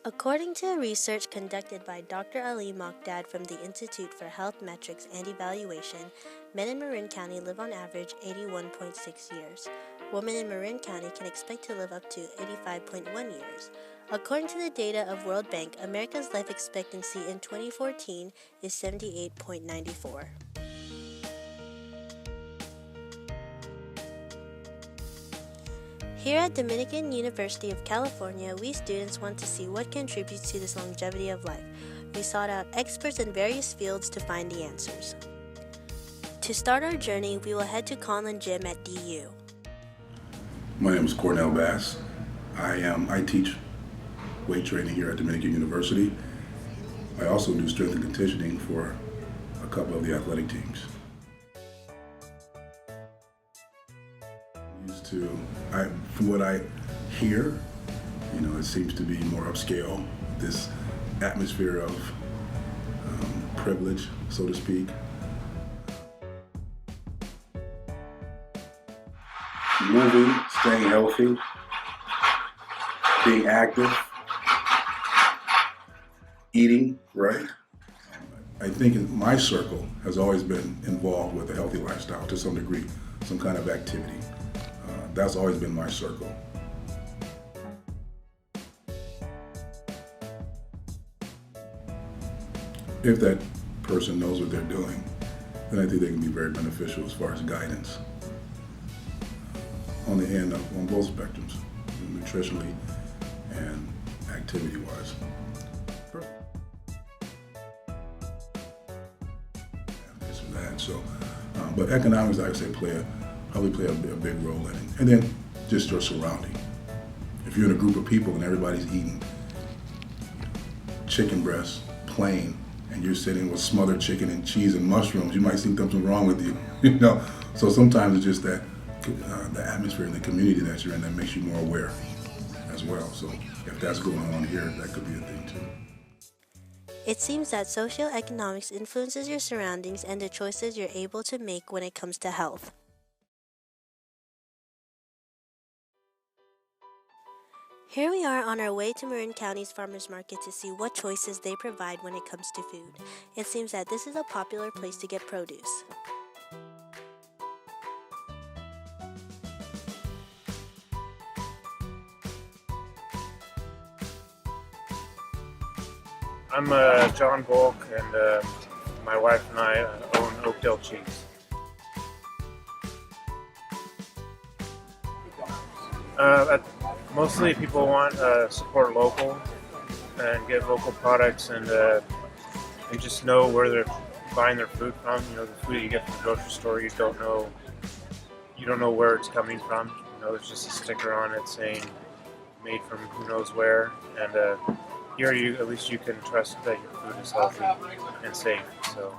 According to research conducted by Dr. Ali Mokdad from the Institute for Health Metrics and Evaluation, men in Marin County live on average 81.6 years. Women in Marin County can expect to live up to 85.1 years. According to the data of World Bank, America's life expectancy in 2014 is 78.94. Here at Dominican University of California, we students want to see what contributes to this longevity of life. We sought out experts in various fields to find the answers. To start our journey, we will head to Conlin Gym at DU. My name is Cornell Bass. I teach weight training here at Dominican University. I also do strength and conditioning for a couple of the athletic teams. From what I hear, it seems to be more upscale, this atmosphere of privilege, so to speak. Moving, staying healthy, being active, eating right. I think my circle has always been involved with a healthy lifestyle to some degree, some kind of activity. That's always been my circle. If that person knows what they're doing, then I think they can be very beneficial as far as guidance on both spectrums, nutritionally and activity-wise. This or that. So, but economics, I would say, probably play a big role in it. And then just your surrounding. If you're in a group of people and everybody's eating chicken breast, plain, and you're sitting with smothered chicken and cheese and mushrooms, you might think something's wrong with you. So sometimes it's just that the atmosphere and the community that you're in that makes you more aware as well. So if that's going on here, that could be a thing too. It seems that socioeconomics influences your surroundings and the choices you're able to make when it comes to health. Here we are on our way to Marin County's farmers market to see what choices they provide when it comes to food. It seems that this is a popular place to get produce. I'm John Volk, and my wife and I own Oakdale Cheese. Mostly people want to support local and get local products and just know where they're buying their food from. The food you get from the grocery store, you don't know where it's coming from. There's just a sticker on it saying made from who knows where, and here at least you can trust that your food is healthy and safe. So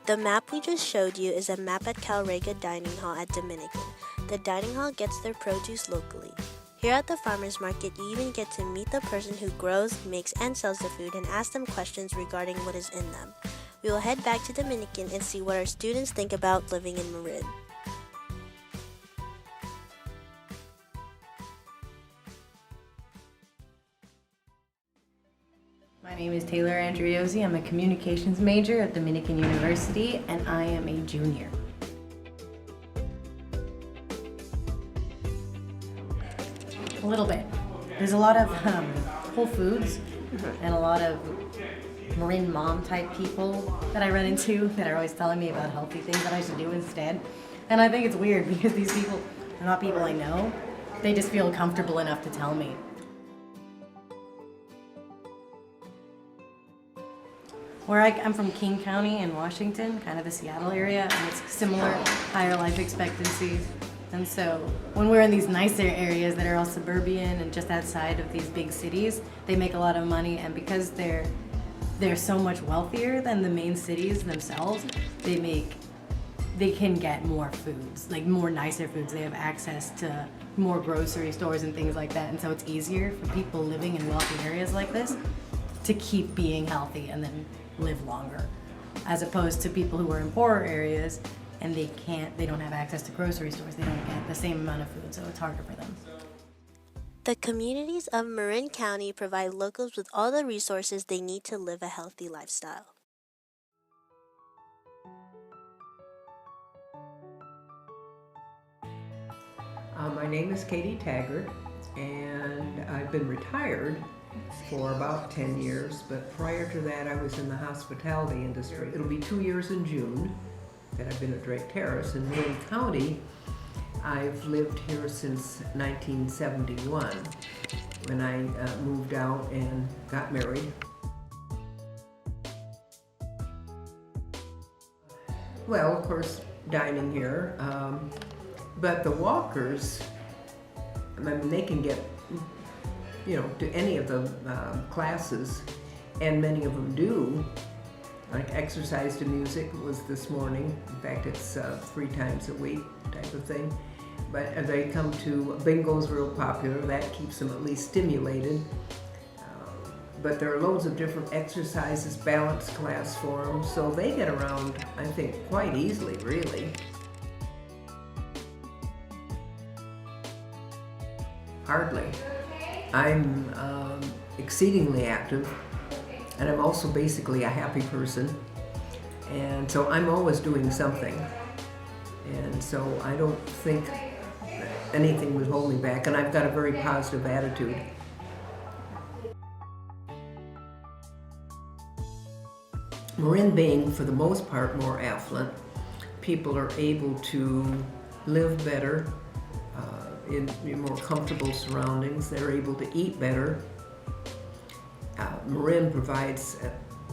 the map we just showed you is a map at Calrega Dining Hall at Dominican. The dining hall gets their produce locally. Here at the farmers market, you even get to meet the person who grows, makes, and sells the food and ask them questions regarding what is in them. We will head back to Dominican and see what our students think about living in Marin. My name is Taylor Andriozzi. I'm a communications major at Dominican University, and I am a junior. A little bit. There's a lot of Whole Foods and a lot of Marin mom type people that I run into that are always telling me about healthy things that I should do instead. And I think it's weird because these people are not people I know. They just feel comfortable enough to tell me. I'm from King County in Washington, kind of the Seattle area, and it's similar, higher life expectancies. And so when we're in these nicer areas that are all suburban and just outside of these big cities, they make a lot of money, and because they're so much wealthier than the main cities themselves, they can get more foods, like more nicer foods. They have access to more grocery stores and things like that, and so it's easier for people living in wealthy areas like this to keep being healthy and then live longer, as opposed to people who are in poorer areas and they don't have access to grocery stores. They don't get the same amount of food, so it's harder for them. The communities of Marin County provide locals with all the resources they need to live a healthy lifestyle. My name is Katie Taggart, and I've been retired for about 10 years, but prior to that I was in the hospitality industry. It'll be 2 years in June that I've been at Drake Terrace in Marin County. I've lived here since 1971 when I moved out and got married. Well, of course, dining here, but the walkers, I mean, they can get, to any of the classes, and many of them do. Like exercise to music was this morning. In fact, it's 3 times a week type of thing. But they come to, bingo's real popular, that keeps them at least stimulated. But there are loads of different exercises, balance class for them, so they get around, I think, quite easily, really. Hardly. I'm exceedingly active, and I'm also basically a happy person, and so I'm always doing something, and so I don't think anything would hold me back, and I've got a very positive attitude. Marin being, for the most part, more affluent, people are able to live better in more comfortable surroundings. They're able to eat better. Marin provides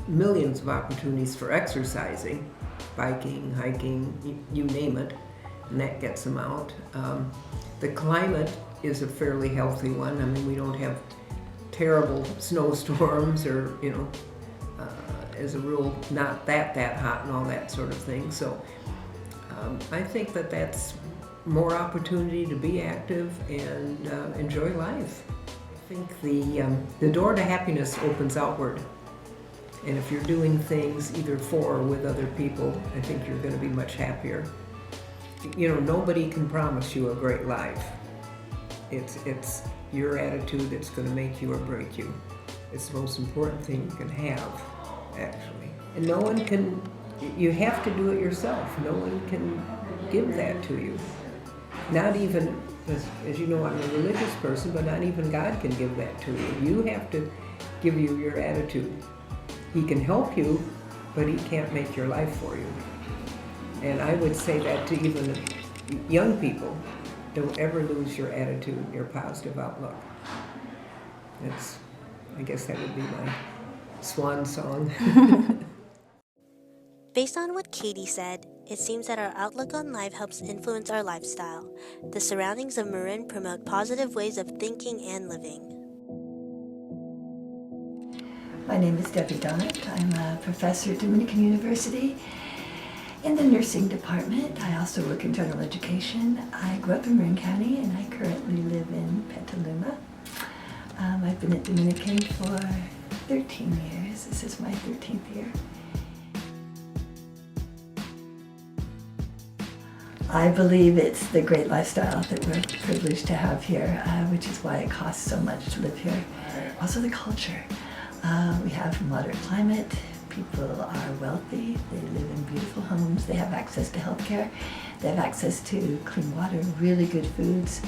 millions of opportunities for exercising, biking, hiking, you name it, and that gets them out. The climate is a fairly healthy one. I mean, we don't have terrible snowstorms or, as a rule, not that hot and all that sort of thing. So I think that that's more opportunity to be active and enjoy life. I think the door to happiness opens outward. And if you're doing things either for or with other people, I think you're going to be much happier. Nobody can promise you a great life. It's your attitude that's going to make you or break you. It's the most important thing you can have, actually. And no one can, you have to do it yourself. No one can give that to you. Not even, as you know, I'm a religious person, but not even God can give that to you. You have to give you your attitude. He can help you, but he can't make your life for you. And I would say that to even young people, don't ever lose your attitude, your positive outlook. I guess that would be my swan song. Based on what Katie said, it seems that our outlook on life helps influence our lifestyle. The surroundings of Marin promote positive ways of thinking and living. My name is Debbie Donnet. I'm a professor at Dominican University in the nursing department. I also work in general education. I grew up in Marin County and I currently live in Petaluma. I've been at Dominican for 13 years. This is my 13th year. I believe it's the great lifestyle that we're privileged to have here, which is why it costs so much to live here. Also the culture. We have moderate climate. People are wealthy. They live in beautiful homes. They have access to healthcare. They have access to clean water, really good foods,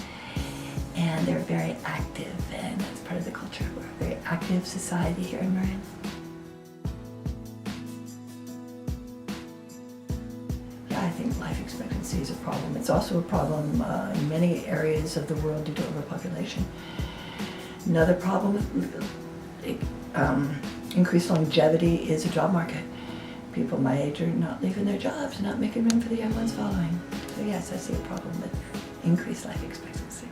and they're very active, and that's part of the culture. We're a very active society here in Marin. I think life expectancy is a problem. It's also a problem in many areas of the world due to overpopulation. Another problem with increased longevity is a job market. People my age are not leaving their jobs, not making room for the young ones following. So yes, I see a problem with increased life expectancy.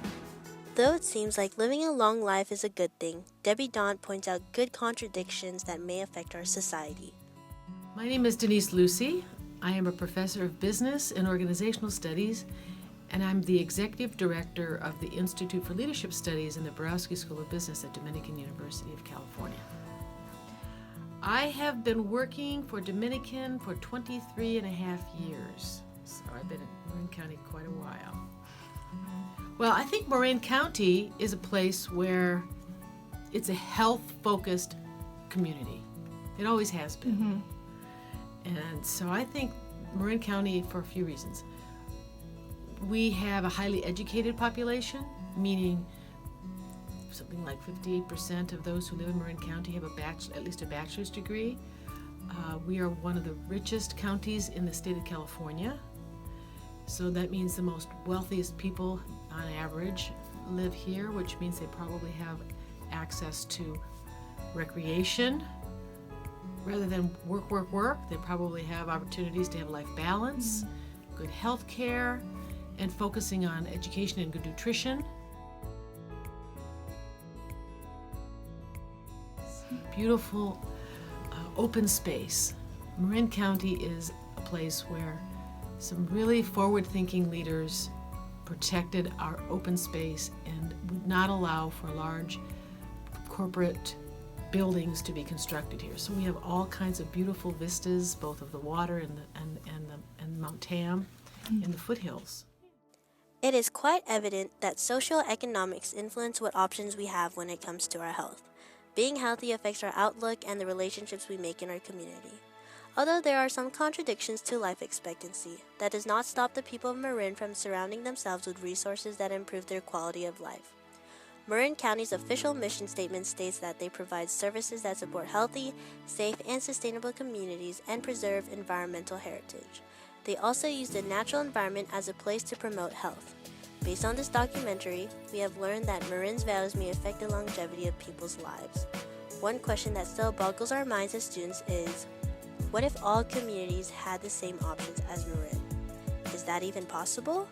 Though it seems like living a long life is a good thing, Debbie Daunt points out good contradictions that may affect our society. My name is Denise Lucy. I am a professor of business and organizational studies, and I'm the executive director of the Institute for Leadership Studies in the Borowski School of Business at Dominican University of California. I have been working for Dominican for 23 and a half years, so I've been in Marin County quite a while. Well, I think Marin County is a place where it's a health-focused community. It always has been. And so I think Marin County, for a few reasons. We have a highly educated population, meaning something like 58% of those who live in Marin County have at least a bachelor's degree. We are one of the richest counties in the state of California. So that means the most wealthiest people on average live here, which means they probably have access to recreation. Rather than work, they probably have opportunities to have life balance, good health care, and focusing on education and good nutrition. Beautiful open space. Marin County is a place where some really forward-thinking leaders protected our open space and would not allow for large corporate buildings to be constructed here. So we have all kinds of beautiful vistas, both of the water and Mount Tam in the foothills. It is quite evident that social economics influence what options we have when it comes to our health. Being healthy affects our outlook and the relationships we make in our community. Although there are some contradictions to life expectancy, that does not stop the people of Marin from surrounding themselves with resources that improve their quality of life. Marin County's official mission statement states that they provide services that support healthy, safe, and sustainable communities and preserve environmental heritage. They also use the natural environment as a place to promote health. Based on this documentary, we have learned that Marin's values may affect the longevity of people's lives. One question that still boggles our minds as students is, what if all communities had the same options as Marin? Is that even possible?